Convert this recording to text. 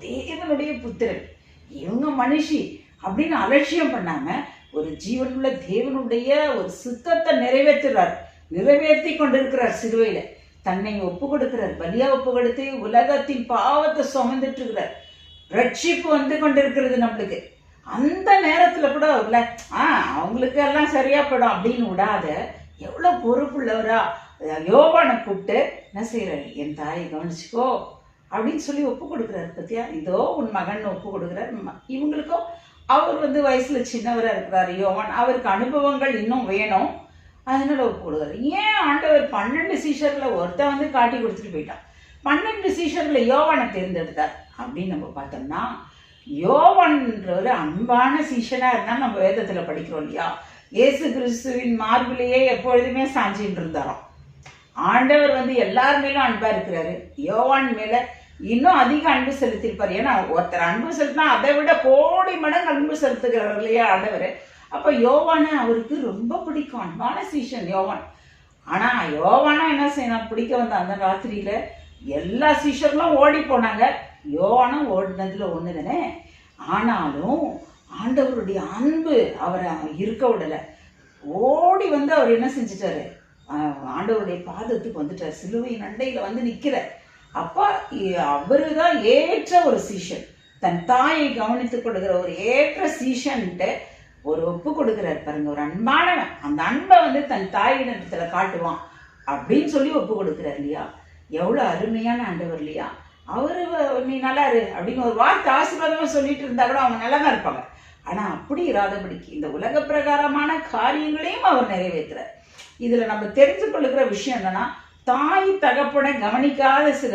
தேவனுடைய புத்திரன், இவங்க மனுஷி அப்படின்னு அலட்சியம் பண்ணாம ஒரு ஜீவனுள்ள தேவனுடைய ஒரு சித்தத்தை நிறைவேற்றி கொண்டிருக்கிறார். சிலுவையில தன்னை ஒப்பு கொடுக்கிறார், பலியா ஒப்பு கொடுத்து உலகத்தின் பாவத்தை சுமந்துட்டு இருக்கிறார். ரட்சிப்பு வந்து கொண்டிருக்கிறது நம்மளுக்கு. அந்த நேரத்துல கூட அவங்களுக்கு எல்லாம் சரியா படும் அப்படின்னு விடாத எவ்வளவு பொறுப்புள்ளவரா யோவானை கூப்பிட்டு என்ன செய்யறாரு, என் தாயை கவனிச்சுக்கோ அப்படின்னு சொல்லி ஒப்பு கொடுக்குறாரு. பத்தியா, இதோ உன் மகன் ஒப்பு கொடுக்குறாரு. இவங்களுக்கும் அவர் வந்து வயசுல சின்னவராக இருக்கிறாரு யோவான், அவருக்கு அனுபவங்கள் இன்னும் வேணும், அதனால ஒப்பு கொடுக்குறாரு. ஏன் ஆண்டவர் 12 சீஷர்ல ஒருத்தன் வந்து காட்டி கொடுத்துட்டு போயிட்டான், 12 சீஷர்ல யோவானை தேர்ந்தெடுத்தார் அப்படின்னு நம்ம பார்த்தோம்னா, யோவான்ற ஒரு அன்பான சீஷனா இருந்தா நம்ம வேதத்துல படிக்கிறோம் இல்லையா, இயேசு கிறிஸ்துவின் மார்பிலேயே எப்பொழுதுமே சாஞ்சின்னு இருந்தாராம். ஆண்டவர் வந்து எல்லார் மேலும் அன்பா இருக்கிறாரு, யோவான் மேல இன்னும் அதிக அன்பு செலுத்திருப்பார். ஏன்னா ஒருத்தர் அன்பு செலுத்தினா அதை விட கோடி மடங்கு அன்பு செலுத்துகிறவர் இல்லையா ஆண்டவர். அப்ப யோவான அவருக்கு ரொம்ப பிடிக்கும், அன்பான சீஷன் யோவான். ஆனா யோவானா என்ன செய்யணும், பிடிக்க வந்த அந்த ராத்திரியில எல்லா சீஷர்களும் ஓடி போனாங்க, யோவானும் ஓடினதுல ஒண்ணு தானே. ஆனாலும் ஆண்டவருடைய அன்பு அவரை இருக்க விடல. ஓடி வந்து அவர் என்ன செஞ்சிட்டாரு, ஆண்டவருடைய பாதத்துக்கு வந்துட்டார், சிலுவையின் அண்டையில வந்து நிக்கிறார். அப்ப அவருதான் ஏற்ற ஒரு சீஷன், தன் தாயை கவனித்துக் கொடுக்கிற ஒரு ஏற்ற சீஷன்ட்டு ஒரு ஒப்பு கொடுக்கிறார் பாருங்க. ஒரு அன்பானவன் அந்த அன்பை வந்து தன் தாயிடத்துல காட்டுவான் அப்படின்னு சொல்லி ஒப்பு கொடுக்கிறார் இல்லையா. எவ்வளவு அருமையான ஆண்டவர் இல்லையா. அவரு நீ நல்லா இரு அப்படின்னு ஒரு வார்த்தை ஆசீர்வாதமா சொல்லிட்டு இருந்தா கூட அவங்க நல்லா தான் இருப்பாங்க. ஆனா அப்படி இராதபடிக்கு இந்த உலக பிரகாரமான காரியங்களையும் அவர் நிறைவேற்றுறார். இதுல நம்ம தெரிஞ்சு கொள்ளுகிற விஷயம் என்னன்னா, தாய் தகப்பனை கவனிக்காத சில